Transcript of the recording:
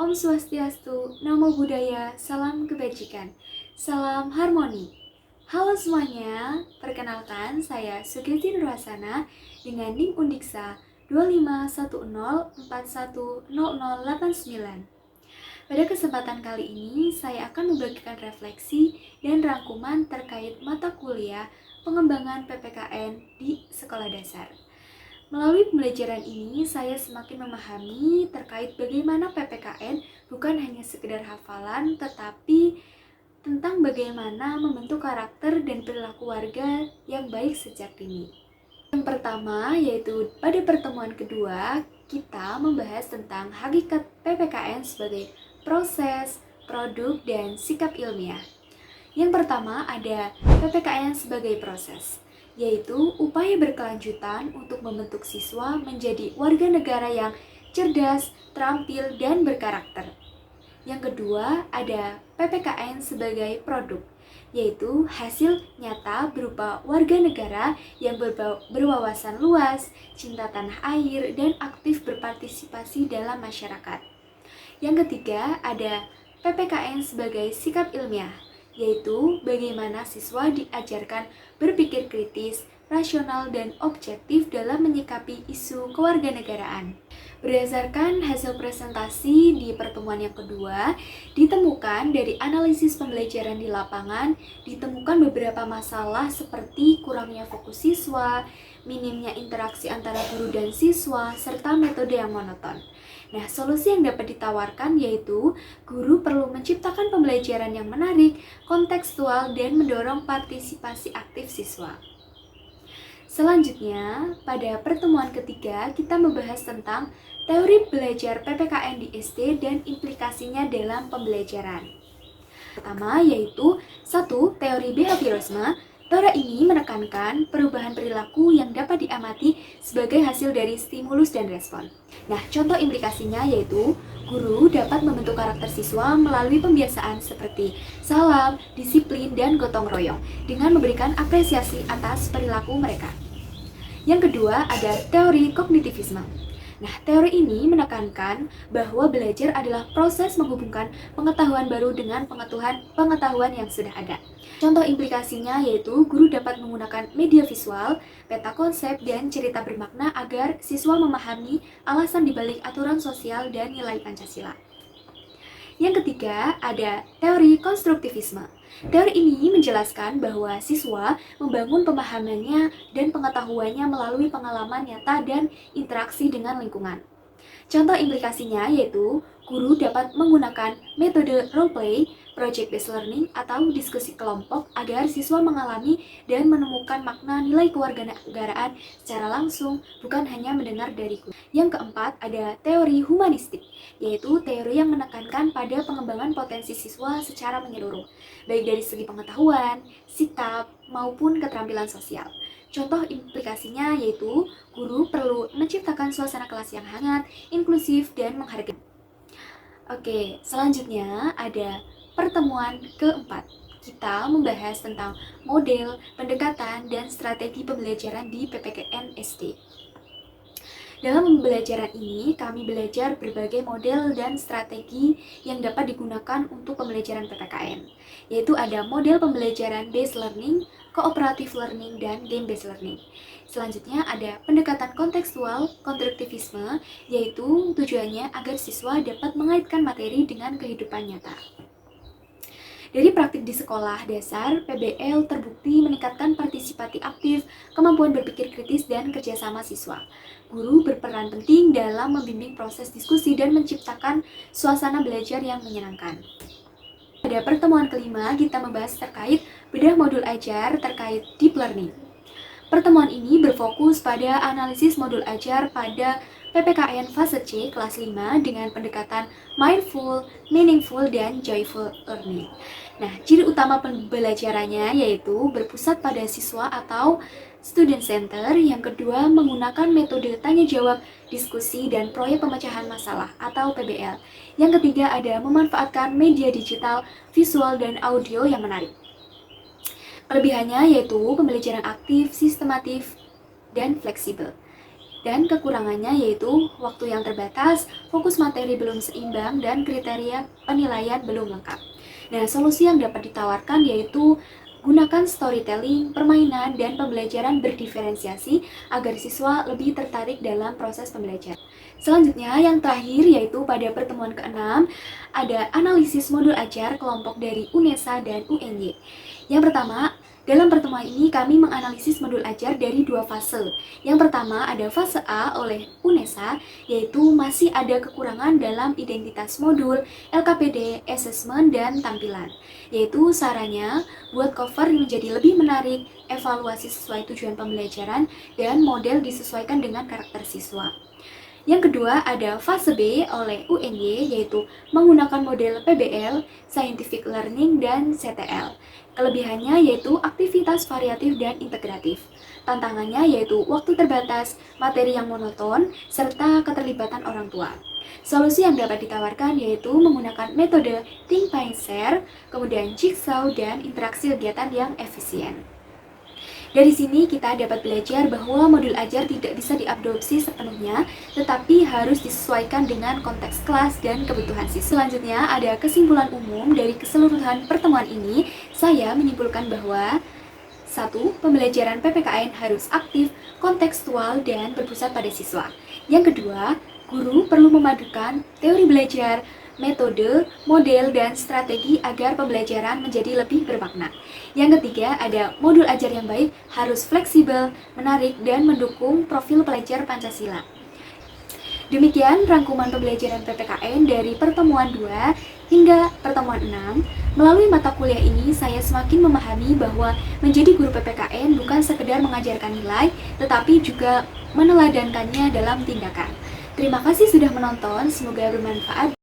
Om Swastiastu, Namo Buddhaya, Salam Kebajikan, Salam Harmoni. Halo semuanya, perkenalkan saya Sugesti Nurhasana dengan NIM Undiksa 2510410089. Pada kesempatan kali ini, saya akan membagikan refleksi dan rangkuman terkait mata kuliah pengembangan PPKN di sekolah dasar. Melalui pembelajaran ini, saya semakin memahami terkait bagaimana PPKN bukan hanya sekedar hafalan, tetapi tentang bagaimana membentuk karakter dan perilaku warga yang baik sejak dini. Yang pertama, yaitu pada pertemuan kedua, kita membahas tentang hakikat PPKN sebagai proses, produk, dan sikap ilmiah. Yang pertama ada PPKN sebagai proses, yaitu upaya berkelanjutan untuk membentuk siswa menjadi warga negara yang cerdas, terampil, dan berkarakter. Yang kedua ada PPKN sebagai produk, yaitu hasil nyata berupa warga negara yang berwawasan luas, cinta tanah air, dan aktif berpartisipasi dalam masyarakat. Yang ketiga ada PPKN sebagai sikap ilmiah, yaitu bagaimana siswa diajarkan berpikir kritis, rasional, dan objektif dalam menyikapi isu kewarganegaraan. Berdasarkan hasil presentasi di pertemuan yang kedua, ditemukan dari analisis pembelajaran di lapangan, ditemukan beberapa masalah seperti kurangnya fokus siswa, minimnya interaksi antara guru dan siswa, serta metode yang monoton. Nah, solusi yang dapat ditawarkan yaitu guru perlu menciptakan pembelajaran yang menarik, kontekstual, dan mendorong partisipasi aktif siswa. Selanjutnya, pada pertemuan ketiga, kita membahas tentang teori belajar PPKN di SD dan implikasinya dalam pembelajaran. Pertama, yaitu 1. Teori behaviorisme. Teori ini menekankan perubahan perilaku yang dapat diamati sebagai hasil dari stimulus dan respon. Nah, contoh implikasinya yaitu guru dapat membentuk karakter siswa melalui pembiasaan seperti salam, disiplin, dan gotong royong dengan memberikan apresiasi atas perilaku mereka. Yang kedua ada teori kognitivisme. Nah, teori ini menekankan bahwa belajar adalah proses menghubungkan pengetahuan baru dengan pengetahuan yang sudah ada. Contoh implikasinya yaitu guru dapat menggunakan media visual, peta konsep, dan cerita bermakna agar siswa memahami alasan dibalik aturan sosial dan nilai Pancasila. Yang ketiga, ada teori konstruktivisme. Teori ini menjelaskan bahwa siswa membangun pemahamannya dan pengetahuannya melalui pengalaman nyata dan interaksi dengan lingkungan. Contoh implikasinya yaitu guru dapat menggunakan metode role play, project based learning, atau diskusi kelompok agar siswa mengalami dan menemukan makna nilai kewarganegaraan secara langsung, bukan hanya mendengar dari guru. Yang keempat ada teori humanistik, yaitu teori yang menekankan pada pengembangan potensi siswa secara menyeluruh, baik dari segi pengetahuan, sikap, maupun keterampilan sosial. Contoh implikasinya yaitu guru perlu menciptakan suasana kelas yang hangat, inklusif, dan menghargai. Oke, selanjutnya ada pertemuan keempat. Kita membahas tentang model, pendekatan, dan strategi pembelajaran di PPKN SD. Dalam pembelajaran ini, kami belajar berbagai model dan strategi yang dapat digunakan untuk pembelajaran PPKN, yaitu ada model pembelajaran based learning, cooperative learning, dan game based learning. Selanjutnya ada pendekatan kontekstual, konstruktivisme, yaitu tujuannya agar siswa dapat mengaitkan materi dengan kehidupan nyata. Dari praktik di sekolah dasar, PBL terbukti meningkatkan partisipasi aktif, kemampuan berpikir kritis, dan kerjasama siswa. Guru berperan penting dalam membimbing proses diskusi dan menciptakan suasana belajar yang menyenangkan. Pada pertemuan kelima, kita membahas terkait bedah modul ajar terkait deep learning. Pertemuan ini berfokus pada analisis modul ajar pada PPKN fase C kelas 5 dengan pendekatan mindful, meaningful, dan joyful learning. Nah, ciri utama pembelajarannya yaitu berpusat pada siswa atau student center. Yang kedua, menggunakan metode tanya jawab, diskusi, dan proyek pemecahan masalah atau PBL. Yang ketiga ada memanfaatkan media digital, visual, dan audio yang menarik. Kelebihannya yaitu pembelajaran aktif, sistematif, dan fleksibel. Dan kekurangannya yaitu waktu yang terbatas, fokus materi belum seimbang, dan kriteria penilaian belum lengkap. Nah, solusi yang dapat ditawarkan yaitu gunakan storytelling, permainan, dan pembelajaran berdiferensiasi agar siswa lebih tertarik dalam proses pembelajaran. Selanjutnya, yang terakhir yaitu pada pertemuan ke-6 ada analisis modul ajar kelompok dari UNESA dan UNY. Yang pertama, dalam pertemuan ini kami menganalisis modul ajar dari dua fase. Yang pertama ada fase A oleh UNESA, yaitu masih ada kekurangan dalam identitas modul, LKPD, assessment, dan tampilan. Yaitu sarannya buat cover menjadi lebih menarik, evaluasi sesuai tujuan pembelajaran, dan model disesuaikan dengan karakter siswa. Yang kedua ada fase B oleh UNY, yaitu menggunakan model PBL, Scientific Learning, dan CTL. Kelebihannya yaitu aktivitas variatif dan integratif. Tantangannya yaitu waktu terbatas, materi yang monoton, serta keterlibatan orang tua. Solusi yang dapat ditawarkan yaitu menggunakan metode Think, Find, Share, kemudian jigsaw, dan interaksi kegiatan yang efisien. Dari sini kita dapat belajar bahwa modul ajar tidak bisa diadopsi sepenuhnya, tetapi harus disesuaikan dengan konteks kelas dan kebutuhan siswa. Selanjutnya ada kesimpulan umum dari keseluruhan pertemuan ini. Saya menyimpulkan bahwa 1. Pembelajaran PPKN harus aktif, kontekstual, dan berpusat pada siswa. Yang kedua, guru perlu memadukan teori belajar, metode, model, dan strategi agar pembelajaran menjadi lebih bermakna. Yang ketiga, ada modul ajar yang baik harus fleksibel, menarik, dan mendukung profil pelajar Pancasila. Demikian rangkuman pembelajaran PPKN dari pertemuan 2 hingga pertemuan 6. Melalui mata kuliah ini, saya semakin memahami bahwa menjadi guru PPKN bukan sekedar mengajarkan nilai, tetapi juga meneladankannya dalam tindakan. Terima kasih sudah menonton, semoga bermanfaat